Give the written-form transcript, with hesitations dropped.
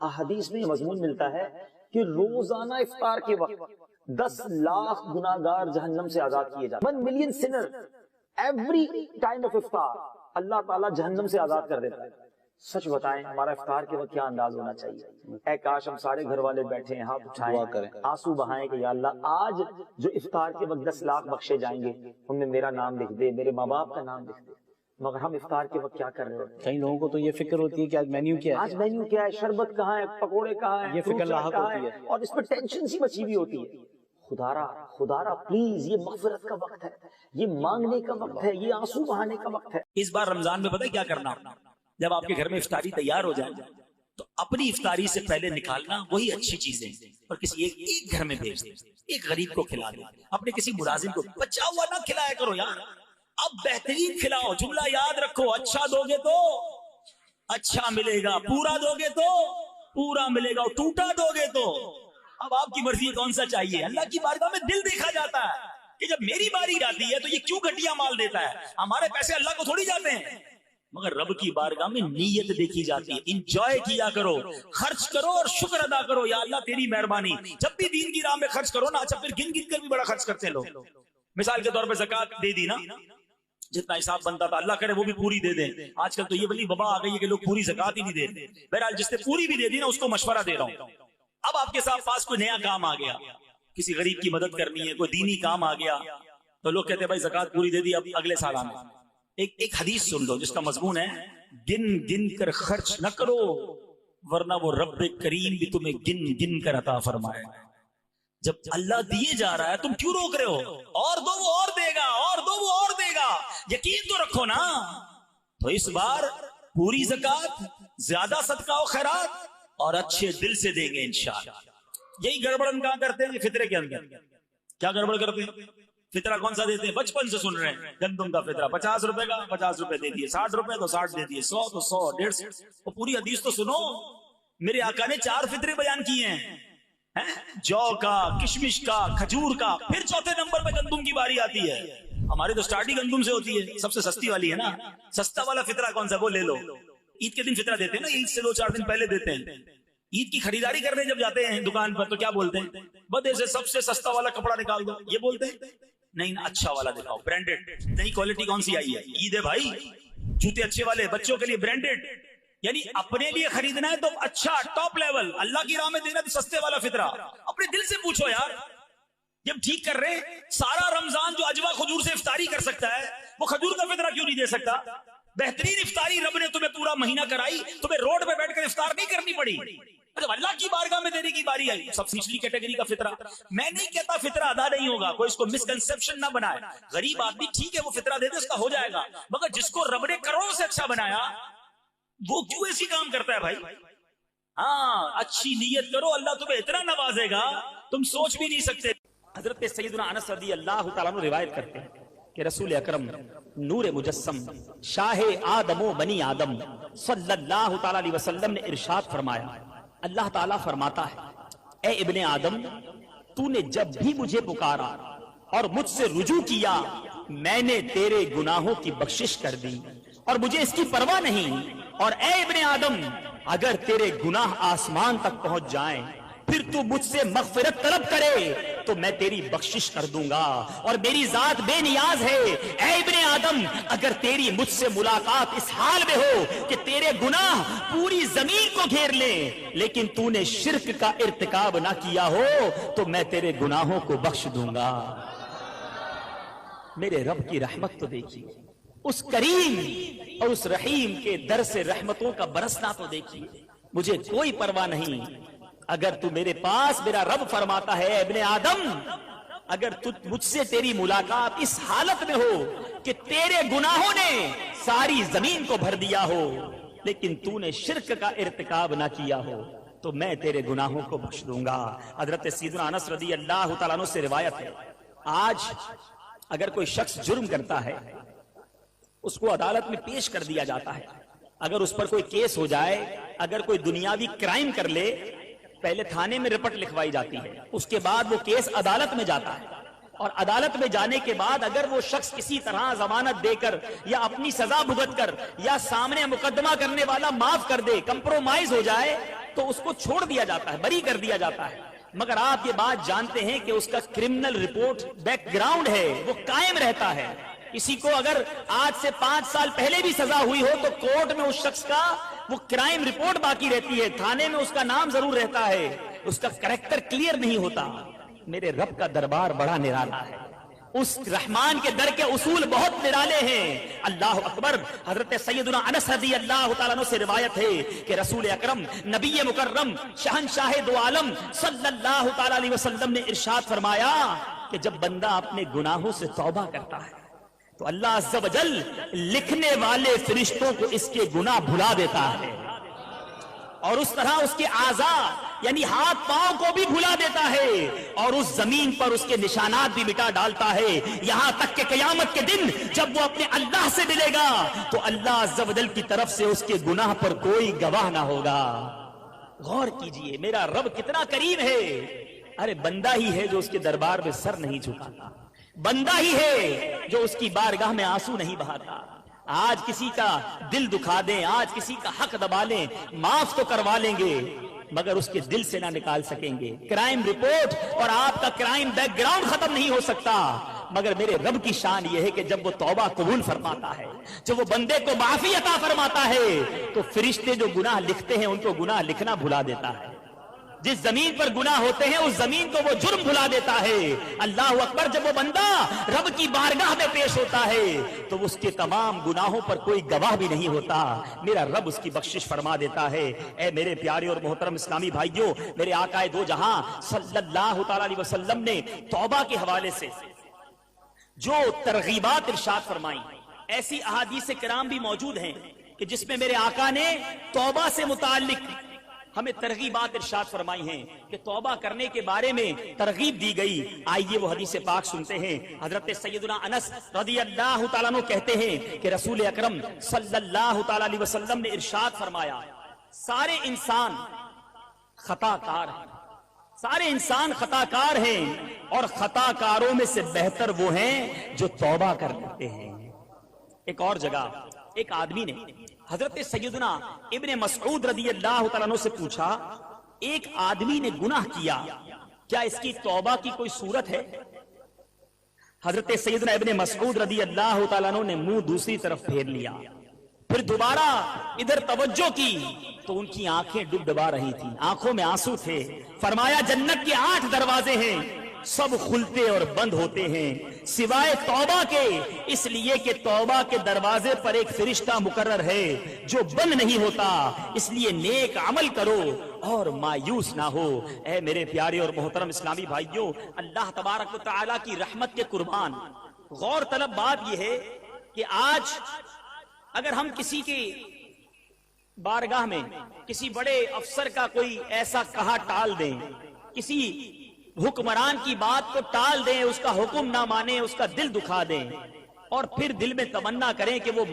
احادیث میں یہ مضمون ملتا ہے کہ روزانہ افطار کے وقت 10 لاکھ گناہگار جہنم سے آزاد کیے جاتے ہیں. 1 million sinner every time of افطار اللہ تعالیٰ جہنم سے آزاد کر دیتا ہے. سچ بتائیں ہمارا افطار کے وقت کیا انداز ہونا چاہیے؟ اے کاش ہم سارے گھر والے بیٹھے ہیں، ہاتھ اٹھائیں، آنسو بہائیں کہ یا اللہ آج جو افطار کے وقت 10 لاکھ بخشے جائیں گے ان میں میرا نام لکھ دے، میرے ماں باپ کا نام لکھ دے. مگر ہم افطار کے وقت کیا کر رہے ہیں؟ کئی لوگوں کو تو یہ فکر ہوتی ہے کہ آج مینیو کیا ہے، آج مینیو کیا ہے، شربت کہاں ہے، پکوڑے کہاں ہیں، یہ فکر لاحق ہوتی ہے، اور اس پہ ٹینشن سی مچی ہوئی ہوتی ہے. خدارا پلیز، یہ مغفرت کا وقت ہے، یہ مانگنے کا وقت ہے، یہ آنسو بہانے کا وقت ہے. اس بار رمضان میں پتہ کیا کرنا، جب آپ کے گھر میں افطاری تیار ہو جائے تو اپنی افطاری سے پہلے نکالنا وہی اچھی چیزیں اور کسی ایک گھر میں بھیج دیں، ایک غریب کو کھلا دیں، اپنے کسی ملازم کو بچا ہوا نہ کھلایا کرو یار، اب بہترین کھلاؤ. جملہ یاد رکھو، اچھا دو گے تو اچھا ملے گا، پورا دو گے تو پورا ملے گا، ٹوٹا دو گے تو اب آپ کی مرضی کون سا چاہیے. اللہ کی بارگاہ میں دل دیکھا جاتا ہے کہ جب میری باری جاتی ہے تو یہ کیوں گھٹیا مال دیتا ہے، ہمارے پیسے اللہ کو تھوڑی جاتے ہیں، مگر رب کی بارگاہ میں نیت دیکھی جاتی ہے. انجوائے کیا کرو، خرچ کرو اور شکر ادا کرو، یا اللہ تیری مہربانی. جب بھی دین کی راہ میں خرچ کرو نا، اچھا پھر گن گن کر بھی بڑا خرچ کرتے ہیں لوگ. مثال کے طور پہ زکات دے دی نا، جتنا حساب بنتا تھا اللہ کرے وہ بھی پوری دے دیں. آج کل تو یہ بلی وبا آ گئی ہے کہ لوگ پوری زکات ہی نہیں دے. بہرحال جس نے پوری بھی دے دی نا اس کو مشورہ دے رہا ہوں، اب آپ کے ساتھ پاس کوئی نیا کام آ گیا، کسی غریب کی مدد کرنی ہے، کوئی دینی کام آ گیا، تو لوگ کہتے ہیں بھائی زکات پوری دے دی، اب اگلے سال آنا. ایک حدیث سن لو جس کا مضمون ہے گن گن کر خرچ نہ کرو ورنہ وہ رب کریم بھی تمہیں گن گن کر عطا فرمائے. جب اللہ دیے جا رہا ہے تم کیوں روک رہے ہو؟ اور دو وہ اور دے گا، اور دو وہ اور دے گا، یقین تو رکھو نا. تو اس بار پوری زکات، زیادہ صدقہ و خیرات اور اچھے دل سے دیں گے انشاءاللہ. یہی گڑبڑ ہم کہاں کرتے ہیں فطرے کے اندر. کیا گڑبڑ کرتے ہیں؟ فطرہ کون سا دیتے ہیں؟ بچپن سے سن رہے ہیں گندم کا فطرہ 50 روپے کا، 50 روپے دے دیے، 60 روپے تو 60 دے دیے، 100 تو 100، 150. وہ پوری حدیث تو سنو. میرے آقا نے 4 فطرے بیان کیے ہیں، جو کا، کشمش کا، کھجور کا، پھر چوتھے نمبر پہ گندم کی باری آتی ہے. ہماری تو سٹارٹ ہی گندم سے ہوتی ہے، سب سے سستی والی ہے نا. سستا والا فطرہ کون سا؟ وہ لے لو. عید کے دن فطرہ دیتے ہیں نا، عید سے 2-4 دن پہلے دیتے ہیں. عید کی خریداری کرنے جب جاتے ہیں دکان پر تو کیا بولتے ہیں؟ بدے سے سب سے سستا والا کپڑا نکال دو، یہ بولتے ہیں. نہیں اچھا والا دکھاؤ، برانڈیڈ. نہیں کوالٹی کون سی آئی ہے؟ عید ہے بھائی، جوتے اچھے والے، بچوں کے لیے برانڈیڈ. یعنی اپنے لیے خریدنا ہے تو اچھا ٹاپ لیول، اللہ کی راہ میں دینا تو سستے والا فطرہ. اپنے دل سے پوچھو یار، جب ٹھیک کر رہے سارا رمضان جو اجوا کھجور سے افطاری کر سکتا ہے وہ کھجور کا فطرہ کیوں نہیں دے سکتا؟ بہترین افطاری رب نے تمہیں پورا مہینہ کرائی، تمہیں روڈ پہ بیٹھ کر افطار نہیں کرنی پڑی. جب اللہ کی بارگاہ میں دینے کی باری آئی سب سے نچلی کیٹیگری کا فطرہ. میں نہیں کہتا فطرہ ادا نہیں ہوگا، کوئی اس کو مسکنسپشن نہ بنائے. غریب آدمی ٹھیک ہے وہ فطرہ دے دے، اس کا ہو جائے گا، مگر جس کو رب نے کروڑوں سے اچھا بنایا وہ کیوں ایسی کام کرتا ہے بھائی؟ ہاں اچھی نیت کرو، اللہ تمہیں اتنا نوازے گا تم سوچ بھی نہیں سکتے. حضرت سیدنا انس رضی اللہ تعالیٰ عنہ روایت کرتے ہیں کہ رسول اکرم نور مجسم شاہ آدم و بنی آدم صلی اللہ تعالیٰ علیہ وسلم نے ارشاد فرمایا، اللہ تعالیٰ فرماتا ہے اے ابن آدم، تو نے جب بھی مجھے پکارا اور مجھ سے رجوع کیا میں نے تیرے گناہوں کی بخشش کر دی اور مجھے اس کی پرواہ نہیں. اور اے ابن آدم، اگر تیرے گناہ آسمان تک پہنچ جائیں پھر تو مجھ سے مغفرت طلب کرے تو میں تیری بخشش کر دوں گا اور میری ذات بے نیاز ہے. اے ابن آدم، اگر تیری مجھ سے ملاقات اس حال میں ہو کہ تیرے گناہ پوری زمین کو گھیر لیں لیکن تو نے شرک کا ارتکاب نہ کیا ہو تو میں تیرے گناہوں کو بخش دوں گا. میرے رب کی رحمت تو دیکھیے، اس کریم اور اس رحیم کے در سے رحمتوں کا برسنا تو دیکھیے. مجھے کوئی پرواہ نہیں اگر تو میرے پاس، میرا رب فرماتا ہے ابن آدم اگر مجھ سے تیری ملاقات اس حالت میں ہو کہ تیرے گناہوں نے ساری زمین کو بھر دیا ہو لیکن تو نے شرک کا ارتکاب نہ کیا ہو تو میں تیرے گناہوں کو بخش دوں گا. حضرت سیدنا انس رضی اللہ تعالیٰ عنہ سے روایت ہے، آج اگر کوئی شخص جرم کرتا ہے اس کو عدالت میں پیش کر دیا جاتا ہے، اگر اس پر کوئی کیس ہو جائے، اگر کوئی دنیاوی کرائم کر لے، پہلے تھانے میں رپٹ لکھوائی جاتی ہے، اس کے بعد وہ کیس عدالت میں جاتا ہے اور عدالت میں جانے کے بعد اگر وہ شخص کسی طرح ضمانت دے کر یا اپنی سزا بھگت کر یا سامنے مقدمہ کرنے والا معاف کر دے، کمپرومائز ہو جائے تو اس کو چھوڑ دیا جاتا ہے, بری کر دیا جاتا ہے. مگر آپ یہ بات جانتے ہیں کہ اس کا کرمنل رپورٹ بیک گراؤنڈ ہے, وہ قائم رہتا ہے. کسی کو اگر آج سے 5 سال پہلے بھی سزا ہوئی ہو تو کورٹ میں اس شخص کا وہ کرائم رپورٹ باقی رہتی ہے, تھانے میں اس کا نام ضرور رہتا ہے, اس کا کریکٹر کلیئر نہیں ہوتا. میرے رب کا دربار بڑا نرالا ہے, اس رحمان کے در کے اصول بہت نرالے ہیں. اللہ اکبر. حضرت سیدنا انس رضی اللہ تعالیٰ عنہ سے روایت ہے کہ رسول اکرم نبی مکرم شہنشاہ دو عالم صلی اللہ تعالیٰ علیہ وسلم نے ارشاد فرمایا کہ جب بندہ اپنے گناہوں سے توبہ کرتا ہے تو اللہ عز و جل لکھنے والے فرشتوں کو اس کے گناہ بھلا دیتا ہے, اور اس طرح اس کے اعضاء یعنی ہاتھ پاؤں کو بھی بھلا دیتا ہے, اور اس زمین پر اس کے نشانات بھی مٹا ڈالتا ہے, یہاں تک کہ قیامت کے دن جب وہ اپنے اللہ سے ملے گا تو اللہ عز و جل کی طرف سے اس کے گناہ پر کوئی گواہ نہ ہوگا. غور کیجئے میرا رب کتنا کریم ہے. ارے بندہ ہی ہے جو اس کے دربار میں سر نہیں جھکاتا, بندہ ہی ہے جو اس کی بارگاہ میں آنسو نہیں بہاتا. آج کسی کا دل دکھا دیں, آج کسی کا حق دبا لیں, معاف تو کروا لیں گے مگر اس کے دل سے نہ نکال سکیں گے. کرائم رپورٹ اور آپ کا کرائم بیک گراؤنڈ ختم نہیں ہو سکتا, مگر میرے رب کی شان یہ ہے کہ جب وہ توبہ قبول فرماتا ہے, جب وہ بندے کو معافی عطا فرماتا ہے تو فرشتے جو گناہ لکھتے ہیں ان کو گناہ لکھنا بھلا دیتا ہے. جس زمین پر گناہ ہوتے ہیں اس زمین کو وہ جرم بھلا دیتا ہے. اللہ اکبر. جب وہ بندہ رب کی بارگاہ میں پیش ہوتا ہے تو اس کے تمام گناہوں پر کوئی گواہ بھی نہیں ہوتا, میرا رب اس کی بخشش فرما دیتا ہے. اے میرے پیارے اور محترم اسلامی بھائیوں, میرے آقائے دو جہاں صلی اللہ تعالی علیہ وسلم نے توبہ کے حوالے سے جو ترغیبات ارشاد فرمائی, ایسی احادیث کرام بھی موجود ہیں کہ جس میں میرے آقا نے توبہ سے متعلق ہمیں ترغیبات ارشاد فرمائی ہیں کہ توبہ کرنے کے بارے میں ترغیب دی گئی. آئیے وہ حدیث پاک سنتے ہیں. حضرت سیدنا انس رضی اللہ تعالیٰ عنہ کہتے ہیں کہ رسول اکرم صلی اللہ تعالیٰ علیہ وسلم نے ارشاد فرمایا, سارے انسان خطا کار ہیں, سارے انسان خطا کار ہیں, اور خطا کاروں میں سے بہتر وہ ہیں جو توبہ کر لیتے ہیں. ایک اور جگہ ایک آدمی نے حضرت سیدنا ابن مسعود رضی اللہ تعالیٰ عنہ سے پوچھا, ایک آدمی نے گناہ کیا, کیا اس کی توبہ کی کوئی صورت ہے؟ حضرت سیدنا ابن مسعود رضی اللہ تعالیٰ عنہ نے منہ دوسری طرف پھیر لیا, پھر دوبارہ ادھر توجہ کی تو ان کی آنکھیں ڈبڈبا رہی تھیں, آنکھوں میں آنسو تھے. فرمایا جنت کے 8 دروازے ہیں, سب کھلتے اور بند ہوتے ہیں سوائے توبہ کے, اس لیے کہ توبہ کے دروازے پر ایک فرشتہ مقرر ہے جو بند نہیں ہوتا. اس لیے نیک عمل کرو اور مایوس نہ ہو. اے میرے پیارے اور محترم اسلامی بھائیوں, اللہ تبارک و تعالیٰ کی رحمت کے قربان, غور طلب بات یہ ہے کہ آج اگر ہم کسی کی بارگاہ میں کسی بڑے افسر کا کوئی ایسا کہا ٹال دیں, کسی حکمران کی بات کو ٹال دیں, اس کا حکم نہ مانیں, اس کا دل دکھا دیں, اور پھر دل میں تمنا کریں کہ وہ